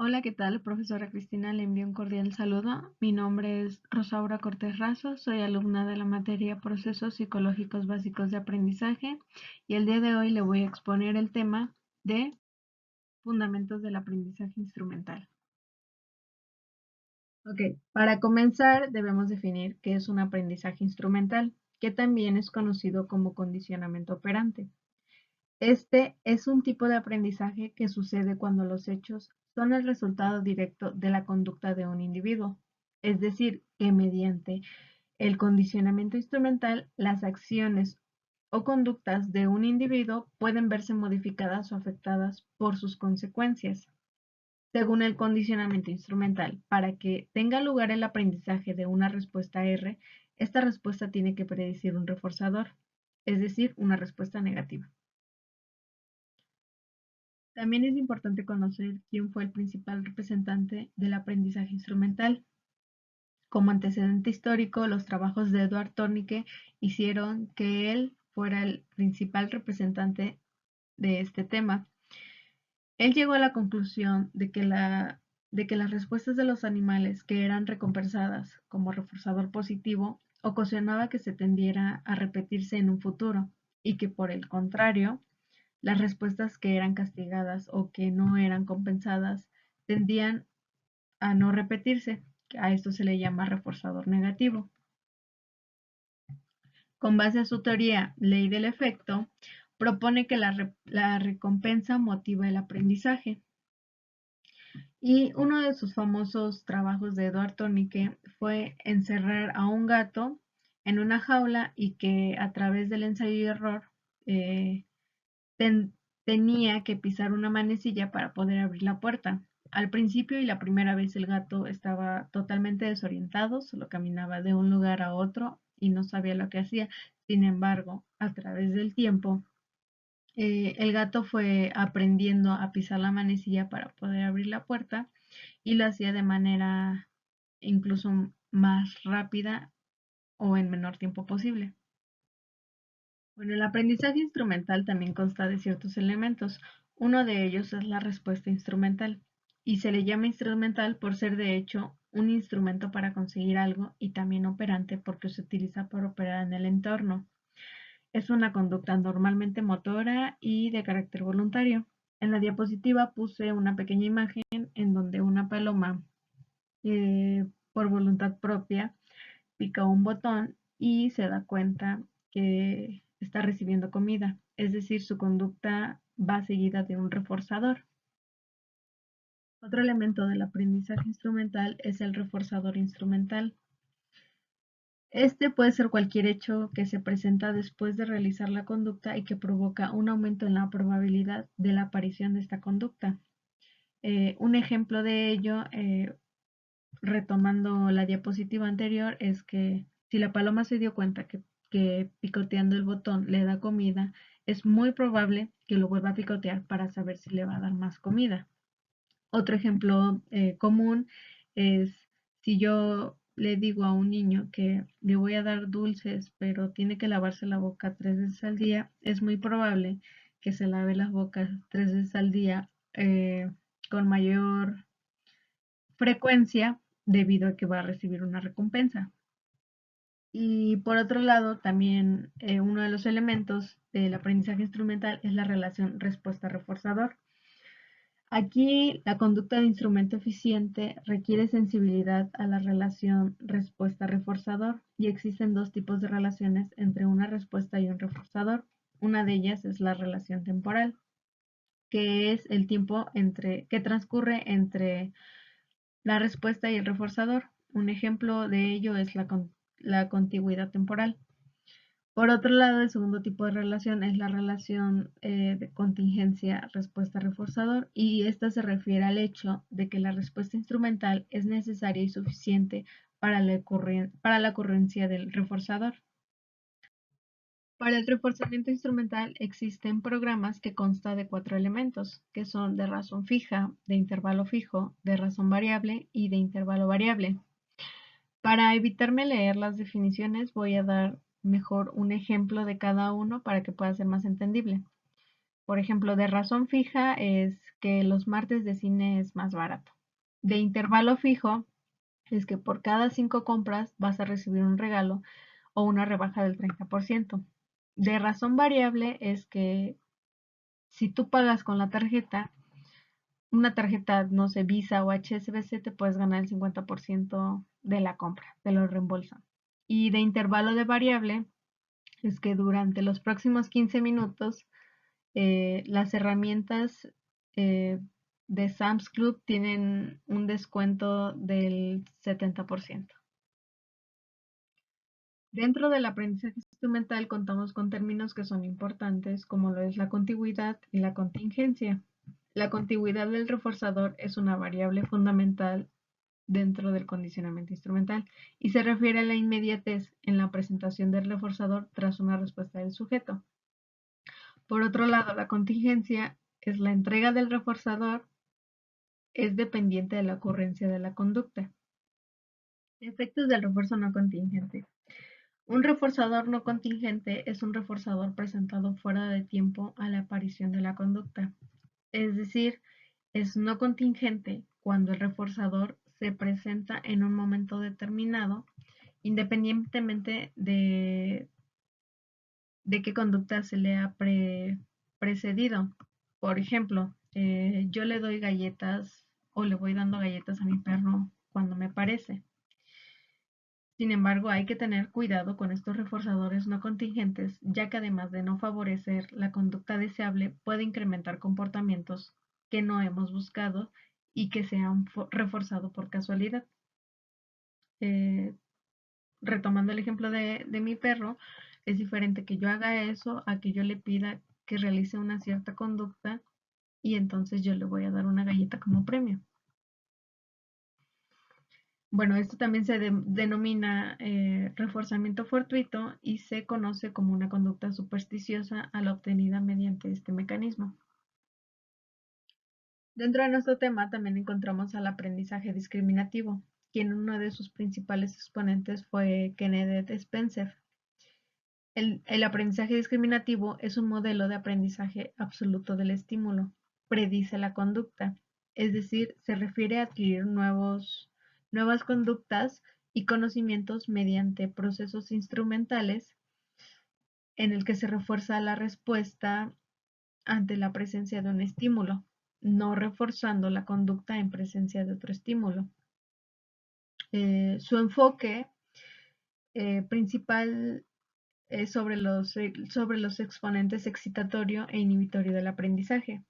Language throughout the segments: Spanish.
Hola, ¿qué tal? Profesora Cristina, le envío un cordial saludo. Mi nombre es Rosaura Cortés Razo, soy alumna de la materia Procesos Psicológicos Básicos de Aprendizaje y el día de hoy le voy a exponer el tema de Fundamentos del Aprendizaje Instrumental. Ok, para comenzar debemos definir qué es un aprendizaje instrumental, que también es conocido como condicionamiento operante. Este es un tipo de aprendizaje que sucede cuando los hechos son el resultado directo de la conducta de un individuo, es decir, que mediante el condicionamiento instrumental, las acciones o conductas de un individuo pueden verse modificadas o afectadas por sus consecuencias. Según el condicionamiento instrumental, para que tenga lugar el aprendizaje de una respuesta R, esta respuesta tiene que predecir un reforzador, es decir, una respuesta negativa. También es importante conocer quién fue el principal representante del aprendizaje instrumental. Como antecedente histórico, los trabajos de Edward Thornicke hicieron que él fuera el principal representante de este tema. Él llegó a la conclusión de que las respuestas de los animales que eran recompensadas como reforzador positivo ocasionaba que se tendiera a repetirse en un futuro y que por el contrario, las respuestas que eran castigadas o que no eran compensadas tendían a no repetirse. A esto se le llama reforzador negativo. Con base a su teoría, ley del efecto, propone que la recompensa motiva el aprendizaje. Y uno de sus famosos trabajos de Edward Thornicke fue encerrar a un gato en una jaula y que a través del ensayo y error eh, ten, tenía que pisar una manecilla para poder abrir la puerta. Al principio y la primera vez el gato estaba totalmente desorientado, solo caminaba de un lugar a otro y no sabía lo que hacía. Sin embargo, a través del tiempo, el gato fue aprendiendo a pisar la manecilla para poder abrir la puerta y lo hacía de manera incluso más rápida o en menor tiempo posible. Bueno, el aprendizaje instrumental también consta de ciertos elementos. Uno de ellos es la respuesta instrumental y se le llama instrumental por ser de hecho un instrumento para conseguir algo y también operante porque se utiliza para operar en el entorno. Es una conducta normalmente motora y de carácter voluntario. En la diapositiva puse una pequeña imagen en donde una paloma, por voluntad propia, pica un botón y se da cuenta que está recibiendo comida, es decir, su conducta va seguida de un reforzador. Otro elemento del aprendizaje instrumental es el reforzador instrumental. Este puede ser cualquier hecho que se presenta después de realizar la conducta y que provoca un aumento en la probabilidad de la aparición de esta conducta. Un ejemplo de ello, retomando la diapositiva anterior, es que si la paloma se dio cuenta que picoteando el botón le da comida, es muy probable que lo vuelva a picotear para saber si le va a dar más comida. Otro ejemplo común es si yo le digo a un niño que le voy a dar dulces, pero tiene que lavarse la boca 3 veces al día, es muy probable que se lave las bocas 3 veces al día con mayor frecuencia debido a que va a recibir una recompensa. Y por otro lado, también uno de los elementos del aprendizaje instrumental es la relación respuesta-reforzador. Aquí la conducta de instrumento eficiente requiere sensibilidad a la relación respuesta-reforzador y existen dos tipos de relaciones entre una respuesta y un reforzador. Una de ellas es la relación temporal, que es el tiempo que transcurre entre la respuesta y el reforzador. Un ejemplo de ello es la contigüidad temporal. Por otro lado, el segundo tipo de relación es la relación de contingencia respuesta-reforzador y esta se refiere al hecho de que la respuesta instrumental es necesaria y suficiente para la ocurrencia del reforzador. Para el reforzamiento instrumental existen programas que constan de 4 elementos, que son de razón fija, de intervalo fijo, de razón variable y de intervalo variable. Para evitarme leer las definiciones, voy a dar mejor un ejemplo de cada uno para que pueda ser más entendible. Por ejemplo, de razón fija es que los martes de cine es más barato. De intervalo fijo es que por cada 5 compras vas a recibir un regalo o una rebaja del 30%. De razón variable es que si tú pagas con la tarjeta, una tarjeta, no sé, Visa o HSBC, te puedes ganar el 50% de la compra, te lo reembolsan. Y de intervalo de variable es que durante los próximos 15 minutos las herramientas eh, de Sam's Club tienen un descuento del 70%. Dentro del aprendizaje instrumental contamos con términos que son importantes, como lo es la contigüidad y la contingencia. La contigüidad del reforzador es una variable fundamental dentro del condicionamiento instrumental y se refiere a la inmediatez en la presentación del reforzador tras una respuesta del sujeto. Por otro lado, la contingencia es la entrega del reforzador es dependiente de la ocurrencia de la conducta. Efectos del refuerzo no contingente. Un reforzador no contingente es un reforzador presentado fuera de tiempo a la aparición de la conducta. Es decir, es no contingente cuando el reforzador se presenta en un momento determinado, independientemente de qué conducta se le ha precedido. Por ejemplo, yo le doy galletas o le voy dando galletas a mi perro cuando me parece. Sin embargo, hay que tener cuidado con estos reforzadores no contingentes, ya que además de no favorecer la conducta deseable, puede incrementar comportamientos que no hemos buscado y que se han reforzado por casualidad. Eh, Retomando el ejemplo de mi perro, es diferente que yo haga eso a que yo le pida que realice una cierta conducta y entonces yo le voy a dar una galleta como premio. Bueno, esto también se denomina reforzamiento fortuito y se conoce como una conducta supersticiosa a la obtenida mediante este mecanismo. Dentro de nuestro tema también encontramos al aprendizaje discriminativo, quien uno de sus principales exponentes fue Kenneth Spencer. El aprendizaje discriminativo es un modelo de aprendizaje absoluto del estímulo. Predice la conducta, es decir, se refiere a adquirir nuevas conductas y conocimientos mediante procesos instrumentales en el que se refuerza la respuesta ante la presencia de un estímulo, no reforzando la conducta en presencia de otro estímulo. Su enfoque principal sobre los exponentes excitatorio e inhibitorio del aprendizaje.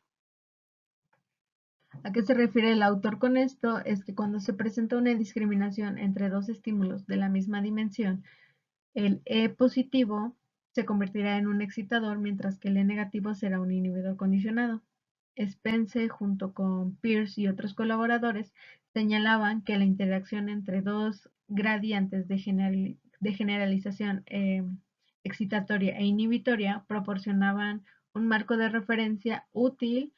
¿A qué se refiere el autor con esto? Es que cuando se presenta una discriminación entre dos estímulos de la misma dimensión, el E positivo se convertirá en un excitador, mientras que el E negativo será un inhibidor condicionado. Spence, junto con Peirce y otros colaboradores, señalaban que la interacción entre dos gradientes de generalización excitatoria e inhibitoria proporcionaban un marco de referencia útil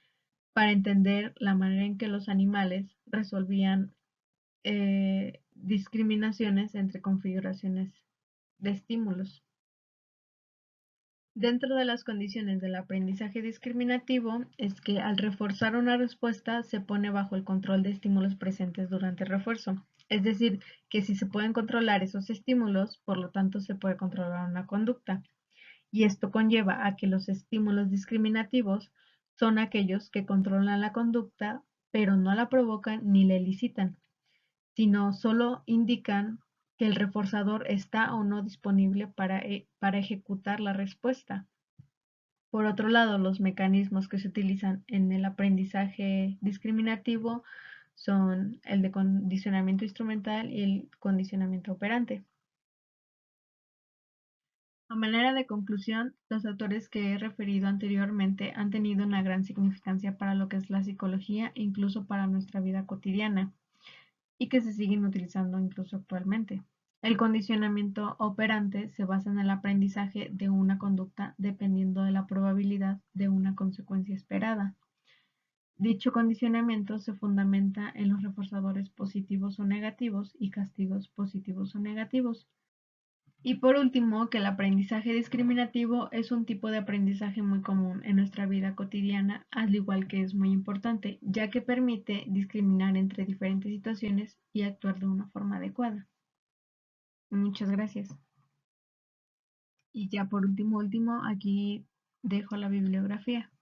para entender la manera en que los animales resolvían discriminaciones entre configuraciones de estímulos. Dentro de las condiciones del aprendizaje discriminativo es que al reforzar una respuesta se pone bajo el control de estímulos presentes durante el refuerzo. Es decir, que si se pueden controlar esos estímulos, por lo tanto se puede controlar una conducta. Y esto conlleva a que los estímulos discriminativos son aquellos que controlan la conducta, pero no la provocan ni la elicitan, sino solo indican que el reforzador está o no disponible para ejecutar la respuesta. Por otro lado, los mecanismos que se utilizan en el aprendizaje discriminativo son el de condicionamiento instrumental y el condicionamiento operante. A manera de conclusión, los autores que he referido anteriormente han tenido una gran significancia para lo que es la psicología e incluso para nuestra vida cotidiana, y que se siguen utilizando incluso actualmente. El condicionamiento operante se basa en el aprendizaje de una conducta dependiendo de la probabilidad de una consecuencia esperada. Dicho condicionamiento se fundamenta en los reforzadores positivos o negativos y castigos positivos o negativos. Y por último, que el aprendizaje discriminativo es un tipo de aprendizaje muy común en nuestra vida cotidiana, al igual que es muy importante, ya que permite discriminar entre diferentes situaciones y actuar de una forma adecuada. Muchas gracias. Y ya por último, aquí dejo la bibliografía.